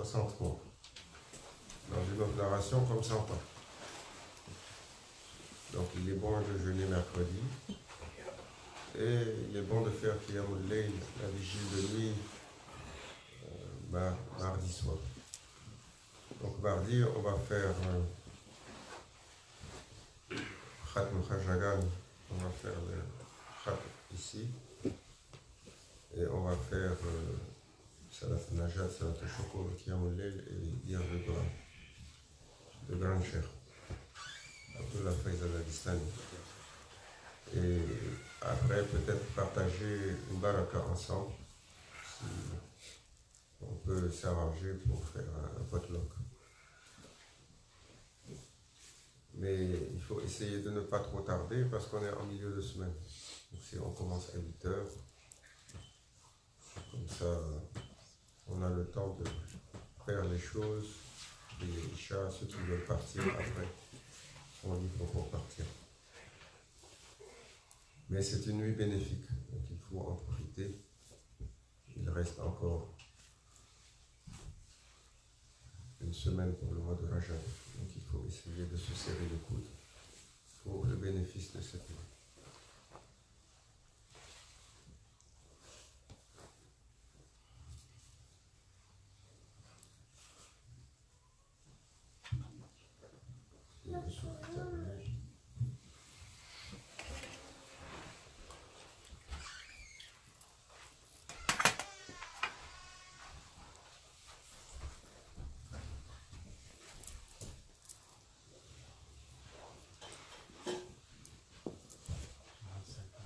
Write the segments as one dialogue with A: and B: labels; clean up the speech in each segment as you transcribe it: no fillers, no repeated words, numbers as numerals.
A: 60 mots. Dans une autre narration, comme 100 ans. Donc il est bon de jeûner mercredi. Et il est bon de faire Qiyamul Layl, la vigile de nuit, mardi soir. Donc mardi, on va faire Khatm Khajagan, on va faire le Khatm ici. Et on va faire Salat Najat, Salat Shukr, Qiyamul Layl et dire le grand cher. Abdullah Faiz al-Adistani. Et après, peut-être partager une baraka ensemble, si on peut s'arranger pour faire un potluck. Mais il faut essayer de ne pas trop tarder parce qu'on est en milieu de semaine. Donc si on commence à 8 heures, comme ça, on a le temps de faire les choses, les chats, ceux qui veulent partir après, sont libres pour partir. Mais c'est une nuit bénéfique, donc il faut en profiter. Il reste encore une semaine pour le mois de Rajab, donc il faut essayer de se serrer le coude pour le bénéfice de cette nuit.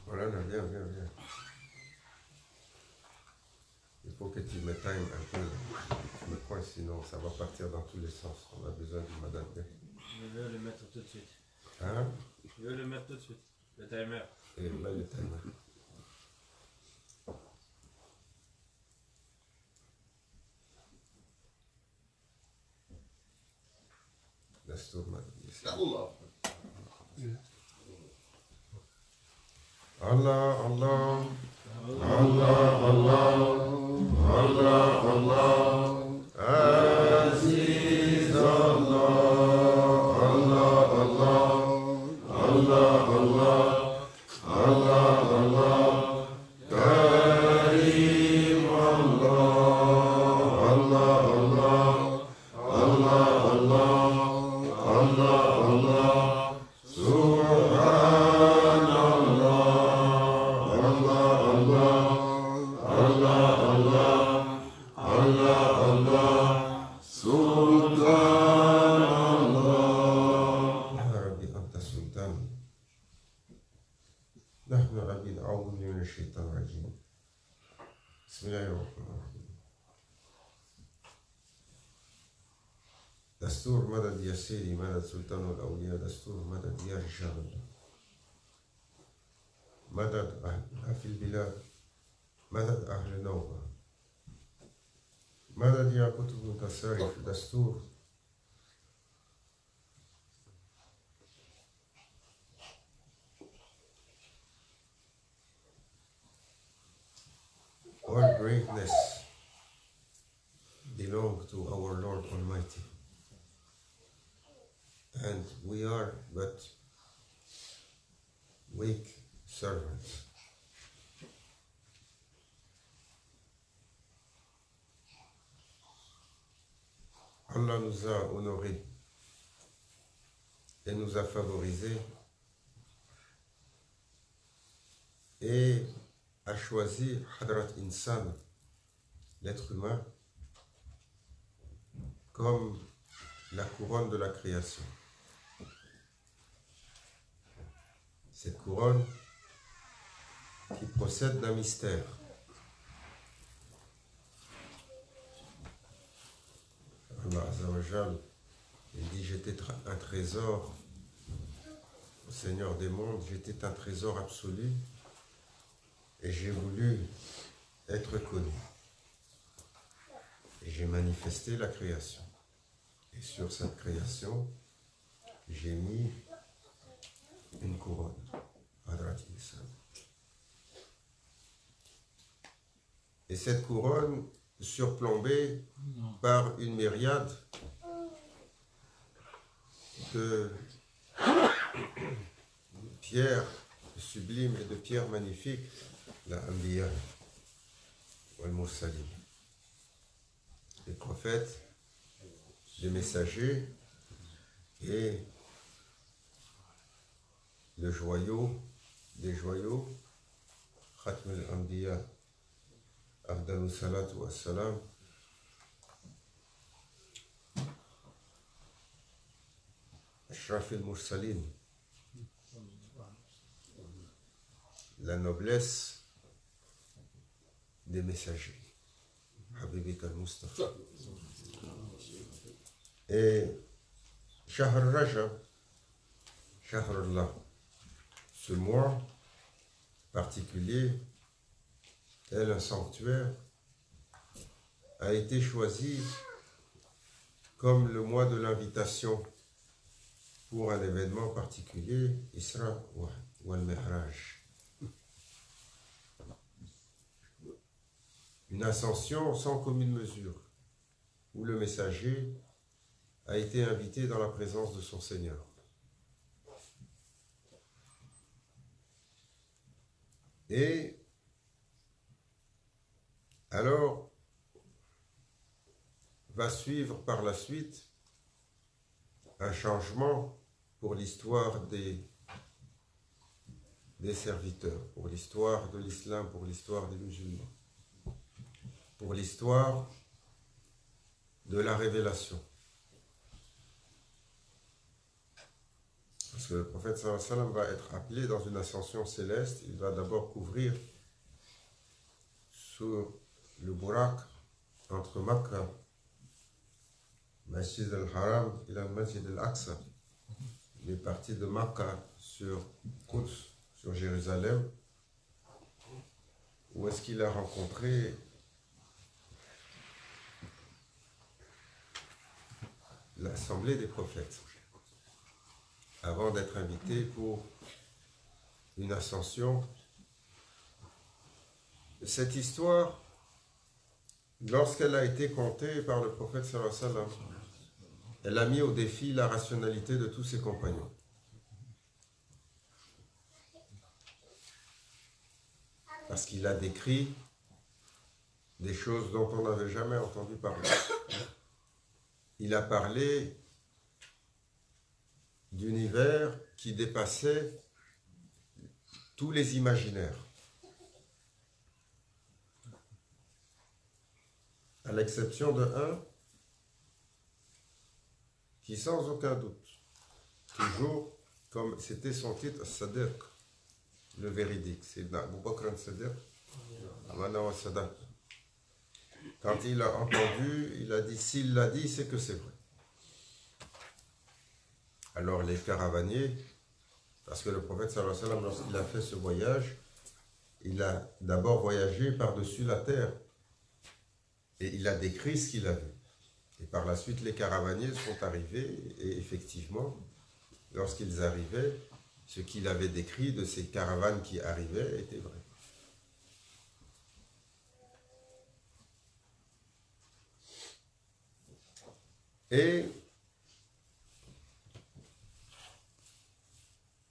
A: Voilà, viens. Il faut que tu me times un peu. Je me coins, sinon ça va partir dans tous les sens. On a besoin du madame.
B: Je veux le mettre tout de suite.
A: Hein?
B: Je veux le mettre tout de suite. Le timer.
A: Et là, le timer. Dastour, madame. Allah, Allah. Allah, Allah. Allah, Allah. Aziz Allah. Allah, Allah. Allah, Allah. Allah, Allah. Karim Allah. Allah, Allah. Allah, Allah. Allah, Allah. دستور مدد يا سيدي مدد سلطان الأولياء دستور مدد يا رجال الله مدد أهل في البلاد مدد أهل نوبة مدد يا كتب متصرف دستور All greatness belong to our Lord Almighty. And we are but weak servants. Allah nous a honorés et nous a favorisés et a choisi Hadrat Insan, l'être humain, comme la couronne de la création. Cette couronne qui procède d'un mystère. Allah Azzawajal, il dit, j'étais un trésor au Seigneur des mondes, j'étais un trésor absolu et j'ai voulu être connu. Et j'ai manifesté la création. Et sur cette création, j'ai mis une couronne, Hadrat Insan. Et cette couronne, surplombé par une myriade de pierres sublimes et de pierres magnifiques, la Anbiya wal Mursalin, les prophètes, les messagers et le joyau des joyaux, Khatm al-Anbiya, Afdalu salatu wa salam, Ashraf al-Mursalin, la noblesse des messagers, Habibik al-Mustafa. Et Shahr Rajab, Shahr Allah, ce mois particulier, tel un sanctuaire, a été choisi comme le mois de l'invitation pour un événement particulier, Isra ou al-Mi'raj. Une ascension sans commune mesure, où le messager a été invité dans la présence de son Seigneur. Et alors va suivre par la suite un changement pour l'histoire des serviteurs, pour l'histoire de l'islam, pour l'histoire des musulmans, pour l'histoire de la révélation. Parce que le prophète sallallahu alayhi wa sallam va être appelé dans une ascension céleste. Il va d'abord couvrir sur le Burak entre Makkah, Masjid al-Haram et le Masjid al-Aqsa. Il est parti de Makkah sur Quds, sur Jérusalem, où est-ce qu'il a rencontré l'assemblée des prophètes, avant d'être invité pour une ascension. Cette histoire, lorsqu'elle a été contée par le prophète sallallahu alayhi wa sallam, elle a mis au défi la rationalité de tous ses compagnons. Parce qu'il a décrit des choses dont on n'avait jamais entendu parler. Il a parlé d'univers qui dépassait tous les imaginaires, à l'exception de un qui, sans aucun doute, toujours, comme c'était son titre, Sadiq, le véridique, c'est Abu Bakr al-Sadiq, Amana wa Sadaq. Quand il a entendu, il a dit, s'il l'a dit, c'est que c'est vrai. Alors les caravaniers, parce que le prophète sallallahu alayhi wa sallam, lorsqu'il a fait ce voyage, il a d'abord voyagé par-dessus la terre et il a décrit ce qu'il a vu. Et par la suite, les caravaniers sont arrivés et effectivement, lorsqu'ils arrivaient, ce qu'il avait décrit de ces caravanes qui arrivaient était vrai. Et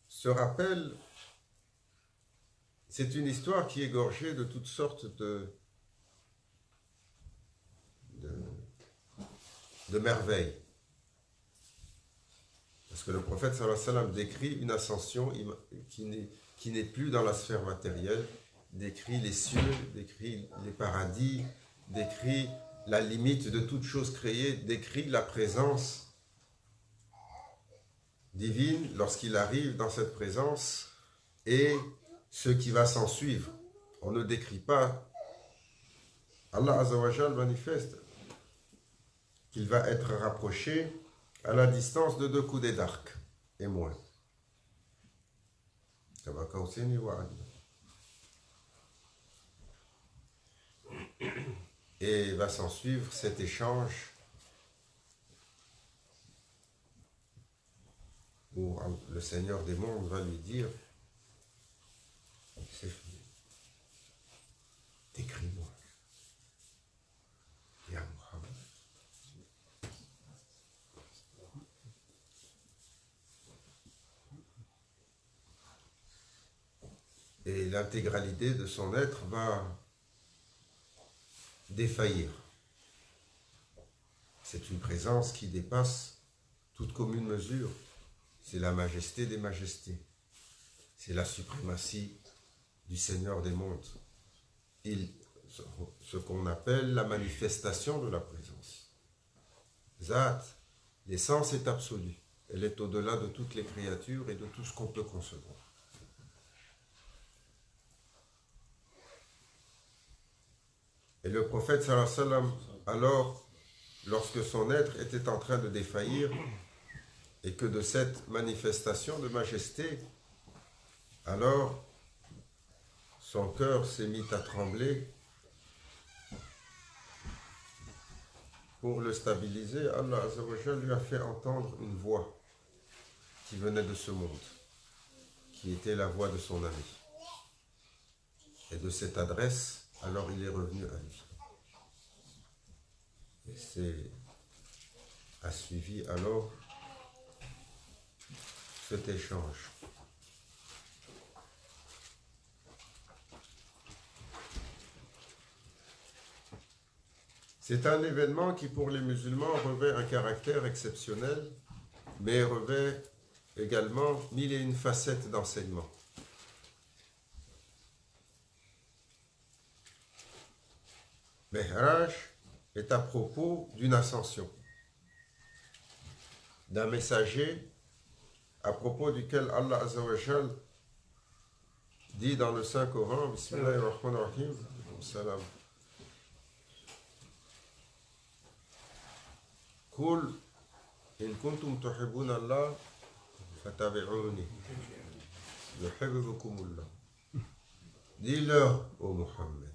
A: ce rappel, c'est une histoire qui est gorgée de toutes sortes de merveilles. Parce que le prophète sallallahu alayhi wa sallam décrit une ascension qui n'est plus dans la sphère matérielle, décrit les cieux, décrit les paradis, décrit la limite de toute chose créée, décrit la présence divine lorsqu'il arrive dans cette présence et ce qui va s'en suivre. On ne décrit pas. Allah Azza wa Jal manifeste qu'il va être rapproché à la distance de 2 coudées d'arc et moins. Et va s'en suivre cet échange où le Seigneur des mondes va lui dire, c'est fini, décris-moi. et l'intégralité de son être va défaillir. C'est une présence qui dépasse toute commune mesure. C'est la majesté des majestés. C'est la suprématie du Seigneur des mondes. Ce qu'on appelle la manifestation de la présence. Zat, l'essence est absolue. Elle est au-delà de toutes les créatures et de tout ce qu'on peut concevoir. Et le prophète sallallahu alayhi wa sallam, alors, lorsque son être était en train de défaillir, et que de cette manifestation de majesté, alors, son cœur s'est mis à trembler. Pour le stabiliser, Allah Azza wa Jal lui a fait entendre une voix qui venait de ce monde, qui était la voix de son ami. Et de cette adresse, alors il est revenu à lui. Et a suivi alors cet échange. C'est un événement qui, pour les musulmans, revêt un caractère exceptionnel, mais revêt également mille et une facettes d'enseignement. Mi'raj est à propos d'une ascension, d'un messager à propos duquel Allah Azza wa Jal dit dans le Saint-Coran, Bismillahirrahmanirrahim, salam. Qul in kuntum tuhibbuna Allah fatabi'uni yuhibbukumullah. Dis-leur, ô Muhammad,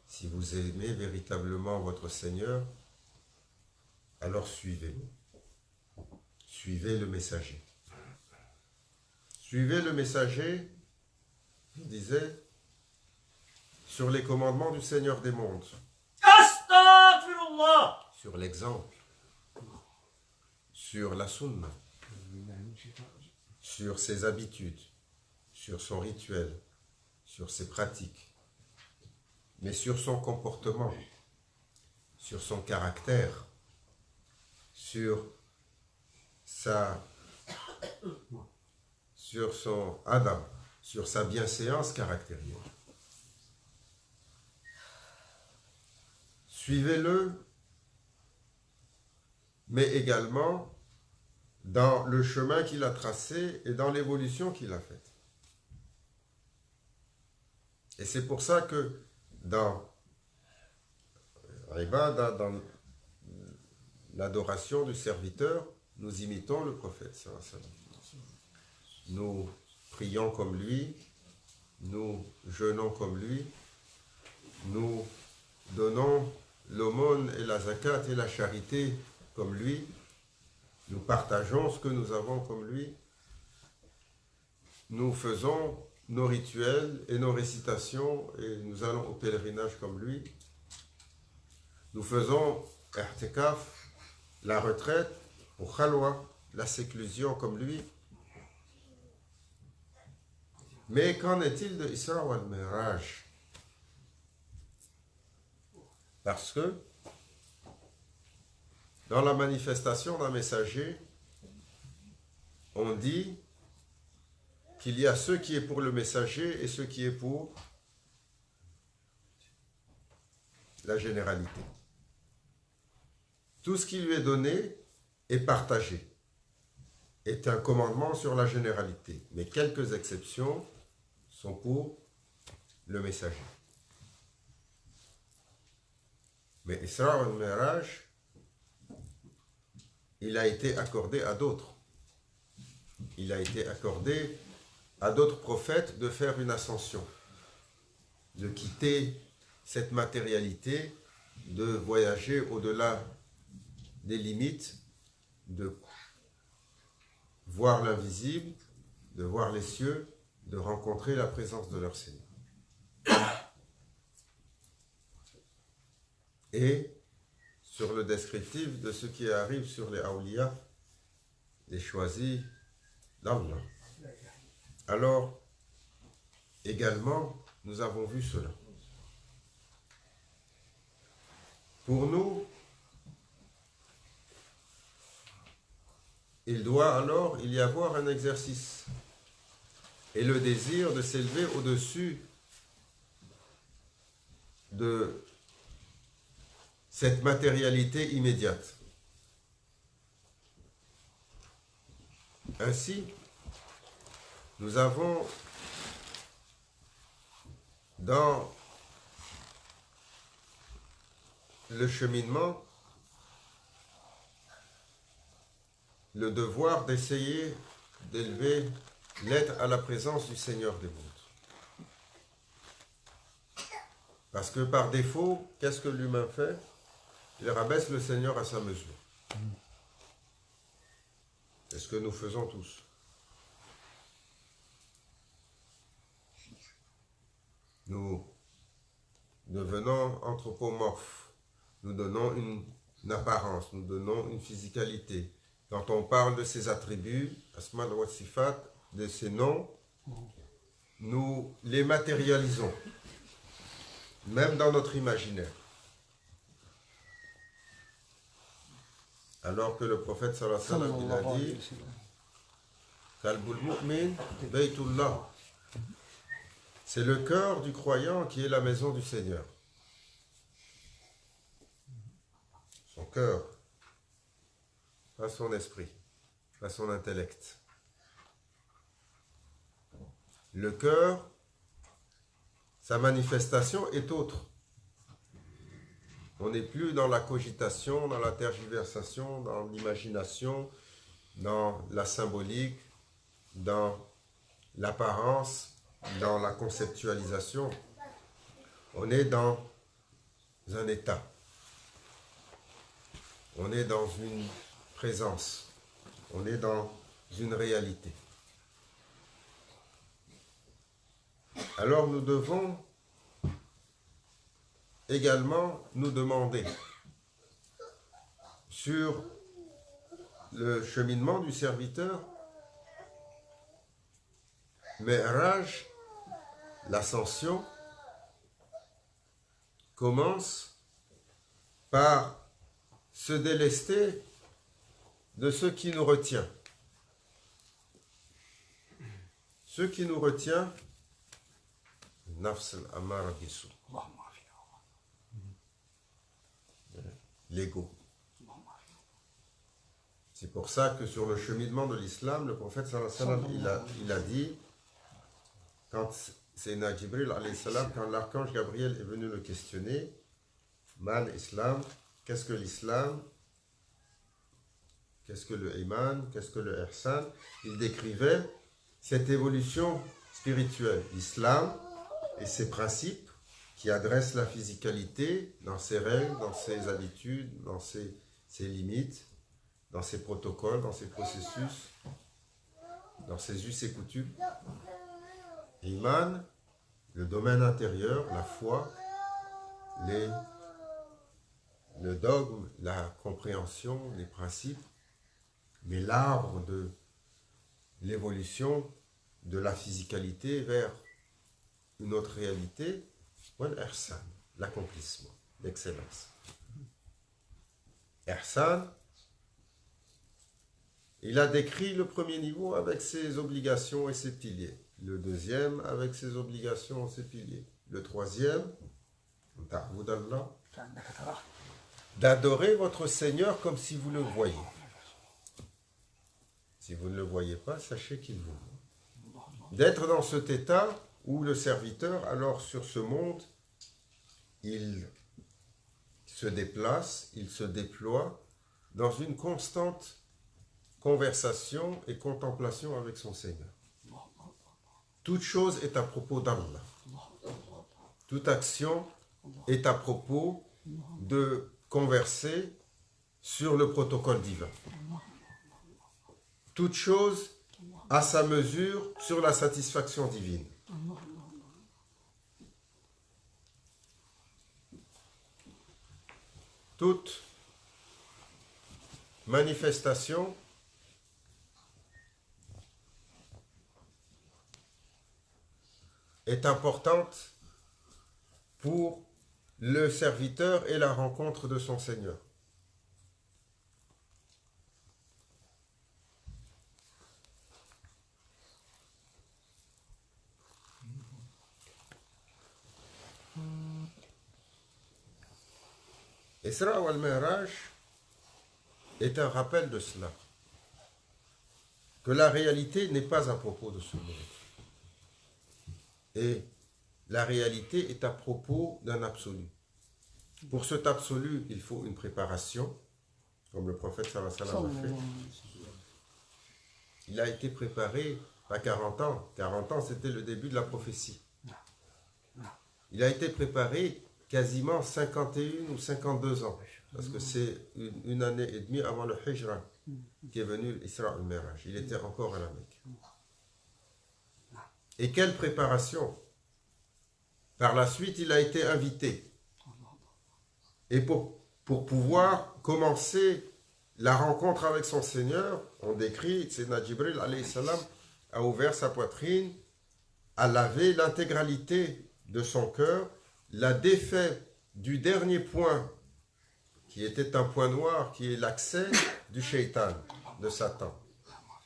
A: si vous aimez véritablement votre Seigneur, alors suivez-le. Suivez le messager. Suivez le messager, il disait, sur les commandements du Seigneur des mondes.
B: Astaghfirullah.
A: Sur l'exemple. Sur la sunna. Sur ses habitudes. Sur son rituel. Sur ses pratiques. Mais sur son comportement. Sur son caractère. Sur son adam, sur sa bienséance caractérielle. Suivez-le, mais également dans le chemin qu'il a tracé et dans l'évolution qu'il a faite. Et c'est pour ça que dans l'ibada, dans l'adoration du serviteur, nous imitons le prophète sallallahu alayhi wa sallam. Nous prions comme lui, nous jeûnons comme lui, nous donnons l'aumône et la zakat et la charité comme lui, nous partageons ce que nous avons comme lui, nous faisons nos rituels et nos récitations et nous allons au pèlerinage comme lui, nous faisons i'tikaf, la retraite, au khalwa, la séclusion comme lui. Mais qu'en est-il de Isra wal Mi'raj? Parce que dans la manifestation d'un messager, on dit qu'il y a ce qui est pour le messager et ce qui est pour la généralité. Tout ce qui lui est donné est partagé, est un commandement sur la généralité, mais quelques exceptions sont pour le messager. Mais Isra al-Mi'raj, il a été accordé à d'autres. Il a été accordé à d'autres prophètes de faire une ascension, de quitter cette matérialité, de voyager au-delà des limites, de voir l'invisible, de voir les cieux, de rencontrer la présence de leur Seigneur. Et sur le descriptif de ce qui arrive sur les awliya, les choisis d'Allah. Alors, également, nous avons vu cela. Pour nous, il doit alors y avoir un exercice et le désir de s'élever au-dessus de cette matérialité immédiate. Ainsi, nous avons dans le cheminement le devoir d'essayer d'élever l'être à la présence du Seigneur des mondes. Parce que par défaut, qu'est-ce que l'humain fait? Il rabaisse le Seigneur à sa mesure. C'est ce que nous faisons tous. Nous devenons anthropomorphes. Nous donnons une apparence, nous donnons une physicalité. Quand on parle de ces attributs, Asma wa Sifat, de ces noms, nous les matérialisons, même dans notre imaginaire. Alors que le prophète sallallahu alayhi wa sallam, il a dit Qalbul mu'min baytullah. C'est le cœur du croyant qui est la maison du Seigneur. Son cœur, pas son esprit, pas son intellect. Le cœur, sa manifestation est autre. On n'est plus dans la cogitation, dans la tergiversation, dans l'imagination, dans la symbolique, dans l'apparence, dans la conceptualisation. On est dans un état. On est dans une présence. On est dans une réalité. Alors nous devons également nous demander sur le cheminement du serviteur, Mi'raj, l'ascension, commence par se délester de ce qui nous retient. Ce qui nous retient, Nafs al-Amara bisu, l'ego. C'est pour ça que sur le cheminement de l'islam, le prophète sallallahu alayhi wa sallam, il a dit, quand Sayyidina Jibril alayhi salam, quand l'archange Gabriel est venu le questionner, Man Islam, qu'est-ce que l'islam? Qu'est-ce que le iman? Qu'est-ce que le ihsan? Il décrivait cette évolution spirituelle. L'islam et ses principes qui adressent la physicalité dans ses règles, dans ses habitudes, dans ses limites, dans ses protocoles, dans ses processus, dans ses us et coutumes. Iman, le domaine intérieur, la foi, le dogme, la compréhension, les principes, mais l'arbre de l'évolution de la physicalité vers une autre réalité, ihsan, l'accomplissement, l'excellence. Ihsan, il a décrit le premier niveau avec ses obligations et ses piliers. Le deuxième avec ses obligations et ses piliers. Le troisième, d'adorer votre Seigneur comme si vous le voyez. Si vous ne le voyez pas, sachez qu'il vous voit. D'être dans cet état où le serviteur, alors sur ce monde, il se déplace, il se déploie dans une constante conversation et contemplation avec son Seigneur. Toute chose est à propos d'Allah. Toute action est à propos de converser sur le protocole divin. Toute chose à sa mesure sur la satisfaction divine. Toute manifestation est importante pour le serviteur et la rencontre de son Seigneur. Isra wal-Mi'raj est un rappel de cela, que la réalité n'est pas à propos de ce monde. Et la réalité est à propos d'un absolu. Pour cet absolu, il faut une préparation, comme le prophète sallallahu alayhi wa sallam a fait. Il a été préparé à 40 ans. 40 ans, c'était le début de la prophétie. Il a été préparé quasiment 51 ou 52 ans, parce que c'est une année et demie avant le Hijra qui est venu l'Isra al-Mi'raj. Il était encore à la Mecque. Et quelle préparation! Par la suite, il a été invité. Et pour pouvoir commencer la rencontre avec son Seigneur, on décrit, Sayyidina Jibril alayhi salam a ouvert sa poitrine, a lavé l'intégralité de son cœur, l'a défait du dernier point, qui était un point noir, qui est l'accès du shaitan, de Satan,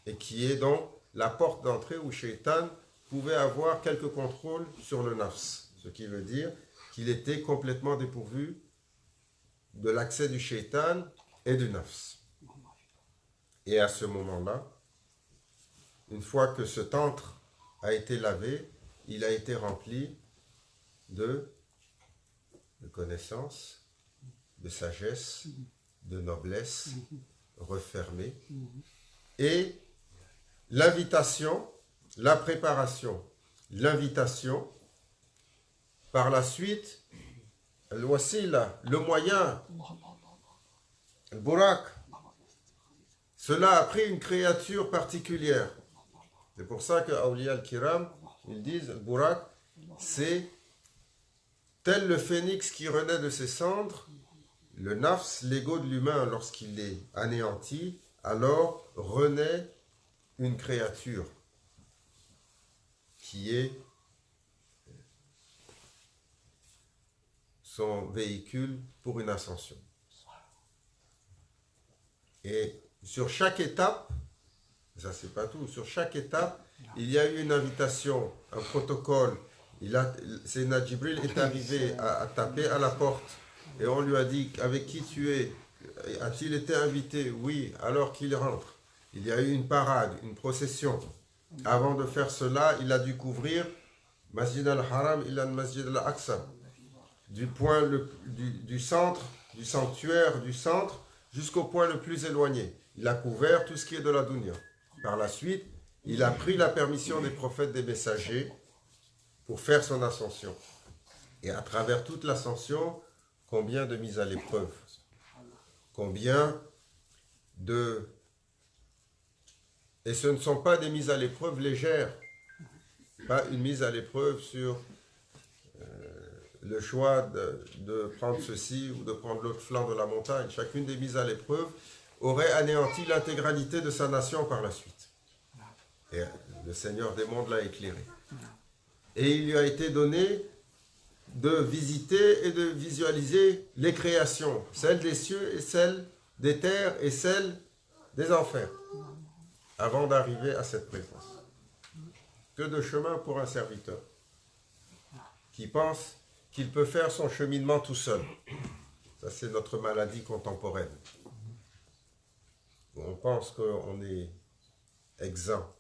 A: et qui est donc la porte d'entrée où shaitan pouvait avoir quelques contrôles sur le nafs, ce qui veut dire qu'il était complètement dépourvu de l'accès du shaitan et du nafs. Et à ce moment-là, une fois que ce tantre a été lavé, il a été rempli de connaissance, de sagesse, de noblesse, refermé. Et l'invitation, la préparation, l'invitation, par la suite, le moyen, le burak, cela a pris une créature particulière. C'est pour ça que Awliya al-Kiram, ils disent, le burak, c'est tel le phénix qui renaît de ses cendres, le nafs, l'ego de l'humain, lorsqu'il est anéanti, alors renaît une créature qui est son véhicule pour une ascension. Et sur chaque étape, ça c'est pas tout, sur chaque étape, il y a eu une invitation, un protocole. Sayyidina Jibril est arrivé à taper à la porte et on lui a dit avec qui tu es, a-t-il été invité? Oui, alors qu'il rentre. Il y a eu une parade, une procession. Avant de faire cela, il a dû couvrir Masjid al-Haram ila Masjid al-Aqsa, du point du centre, du sanctuaire du centre, jusqu'au point le plus éloigné. Il a couvert tout ce qui est de la dunya. Par la suite, il a pris la permission des prophètes, des messagers, pour faire son ascension. Et à travers toute l'ascension, combien de mises à l'épreuve, combien de... Et ce ne sont pas des mises à l'épreuve légères, pas une mise à l'épreuve sur le choix de prendre ceci ou de prendre l'autre flanc de la montagne. Chacune des mises à l'épreuve aurait anéanti l'intégralité de sa nation par la suite. Et le Seigneur des mondes l'a éclairé. Et il lui a été donné de visiter et de visualiser les créations, celles des cieux et celles des terres et celles des enfers, avant d'arriver à cette présence. Que de chemin pour un serviteur qui pense qu'il peut faire son cheminement tout seul. Ça, c'est notre maladie contemporaine. On pense qu'on est exempt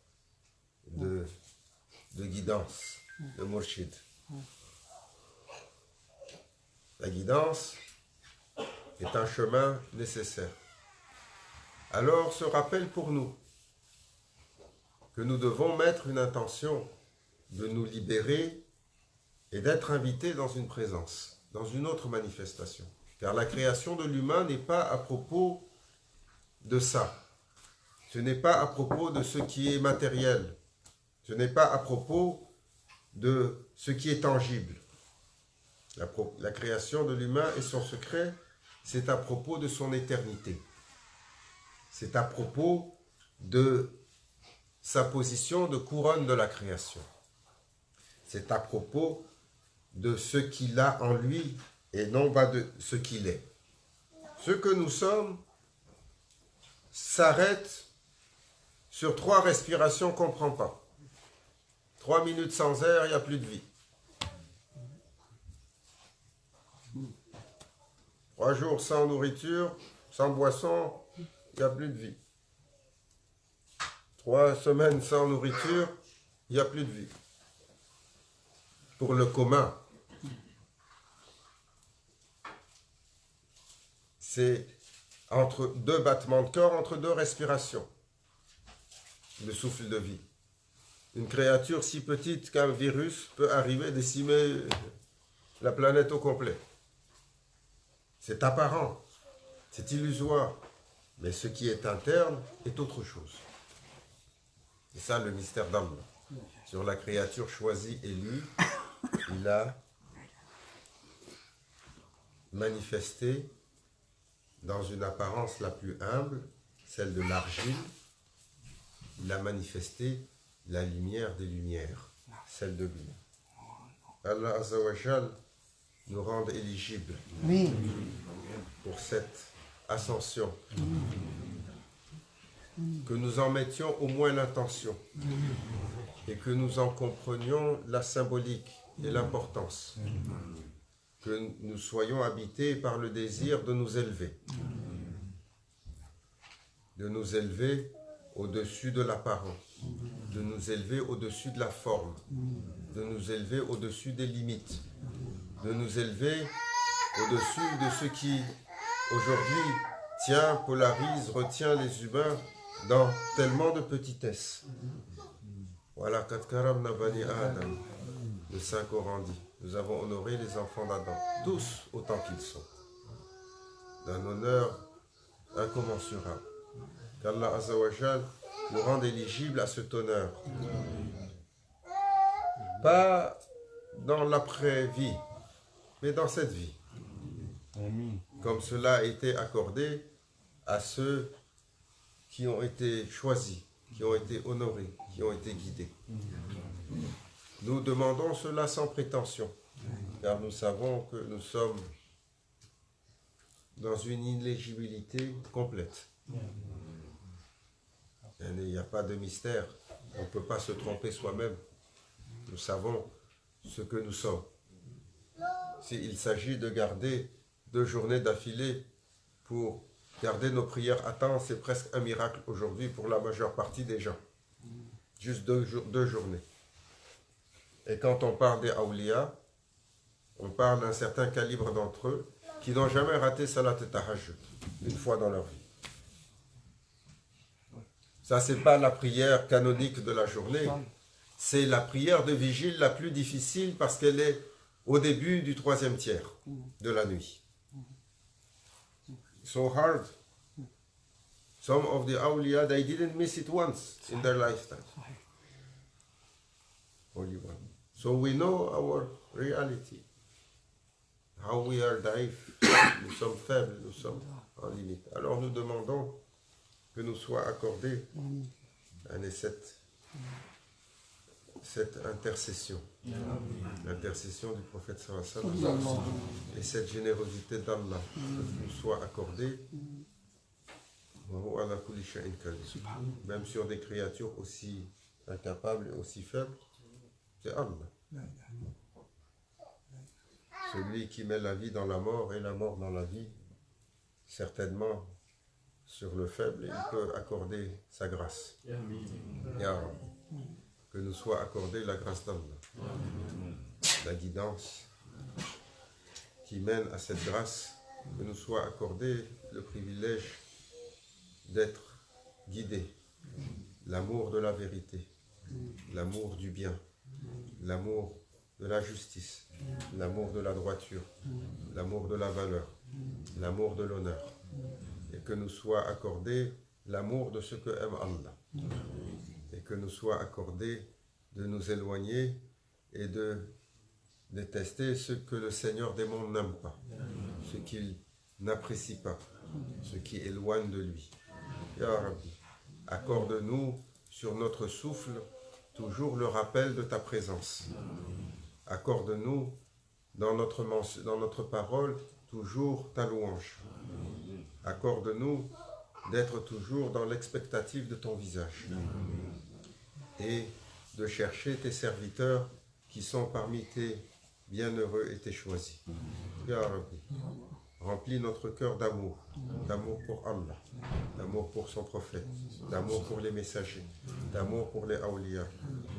A: de guidance, de murshid. La guidance est un chemin nécessaire. Alors, ce rappel pour nous, que nous devons mettre une intention de nous libérer et d'être invités dans une présence, dans une autre manifestation. Car la création de l'humain n'est pas à propos de ça. Ce n'est pas à propos de ce qui est matériel. Ce n'est pas à propos de ce qui est tangible. La création de l'humain et son secret, c'est à propos de son éternité. C'est à propos de sa position de couronne de la création. C'est à propos de ce qu'il a en lui et non pas de ce qu'il est. Ce que nous sommes s'arrête sur 3 respirations qu'on ne prend pas. 3 minutes sans air, il n'y a plus de vie. 3 jours sans nourriture, sans boisson, il n'y a plus de vie. 3 semaines sans nourriture, il n'y a plus de vie. Pour le commun, c'est entre 2 battements de corps, entre 2 respirations, le souffle de vie. Une créature si petite qu'un virus peut arriver à décimer la planète au complet. C'est apparent, c'est illusoire, mais ce qui est interne est autre chose. C'est ça le mystère d'Allah. Sur la créature choisie, élue, il a manifesté dans une apparence la plus humble, celle de l'argile, il a manifesté la lumière des lumières, celle de lui. Allah Azza wa Jal nous rende éligibles pour cette ascension. Que nous en mettions au moins l'intention et que nous en comprenions la symbolique et l'importance. Que nous soyons habités par le désir de nous élever. De nous élever au-dessus de l'apparent. De nous élever au-dessus de la forme. De nous élever au-dessus des limites. De nous élever au-dessus de ce qui, aujourd'hui, tient, polarise, retient les humains dans tellement de petitesse. Voilà, Qad karamna bani Adam, le Saint-Coran dit. Nous avons honoré les enfants d'Adam, tous autant qu'ils sont, d'un honneur incommensurable. Qu'Allah Azza wa Jal nous rende éligibles à cet honneur. Pas dans l'après-vie, mais dans cette vie. Comme cela a été accordé à ceux qui ont été choisis, qui ont été honorés, qui ont été guidés. Nous demandons cela sans prétention, car nous savons que nous sommes dans une illégibilité complète. Il n'y a pas de mystère, on ne peut pas se tromper soi-même. Nous savons ce que nous sommes. S'il s'agit de garder 2 journées d'affilée pour garder nos prières à temps, c'est presque un miracle aujourd'hui pour la majeure partie des gens. Juste 2 journées. Et quand on parle des Awliya, on parle d'un certain calibre d'entre eux qui n'ont jamais raté Salat et Tahajjud une fois dans leur vie. Ça, c'est pas la prière canonique de la journée, c'est la prière de vigile la plus difficile parce qu'elle est au début du 3e tiers de la nuit. So hard. Some of the awliya, they didn't miss it once in their lifetime. Only one. So we know our reality. How we are daif. Nous sommes faibles, nous sommes en limite. Alors nous demandons que nous soit accordé cette intercession. L'intercession du prophète sallallahu alayhi wa sallam et cette générosité d'Allah nous soit accordée même sur des créatures aussi incapables et aussi faibles. C'est Allah. Celui qui met la vie dans la mort et la mort dans la vie, certainement sur le faible, il peut accorder sa grâce. Ya Rabbi. Que nous soit accordée la grâce d'Allah, la guidance qui mène à cette grâce, que nous soit accordé le privilège d'être guidé, l'amour de la vérité, l'amour du bien, l'amour de la justice, l'amour de la droiture, l'amour de la valeur, l'amour de l'honneur, et que nous soit accordé l'amour de ce que aime Allah. Et que nous soit accordé de nous éloigner et de détester ce que le Seigneur des mondes n'aime pas, ce qu'il n'apprécie pas, ce qui éloigne de lui. Ya Rabbi, accorde-nous sur notre souffle toujours le rappel de ta présence. Accorde-nous dans notre parole toujours ta louange. Accorde-nous d'être toujours dans l'expectative de ton visage et de chercher tes serviteurs qui sont parmi tes bienheureux et tes choisis. Ya Rabbi, remplis notre cœur d'amour pour Allah, d'amour pour son prophète, d'amour pour les messagers, d'amour pour les awliya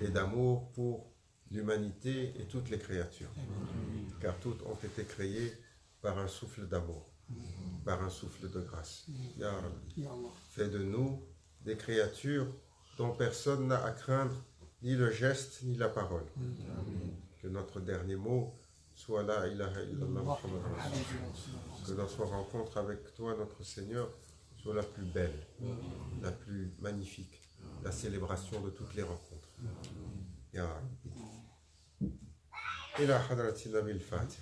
A: et d'amour pour l'humanité et toutes les créatures. Car toutes ont été créées par un souffle d'amour, par un souffle de grâce. Ya Rabbi, fais de nous des créatures dont personne n'a à craindre ni le geste ni la parole. Que notre dernier mot soit la ilaha illallah Muhammad Rasulullah. Que notre rencontre avec toi, notre Seigneur, soit la plus belle, la plus magnifique, la célébration de toutes les rencontres. Ya Rabbi. إلى حضرة النبي الفاتح.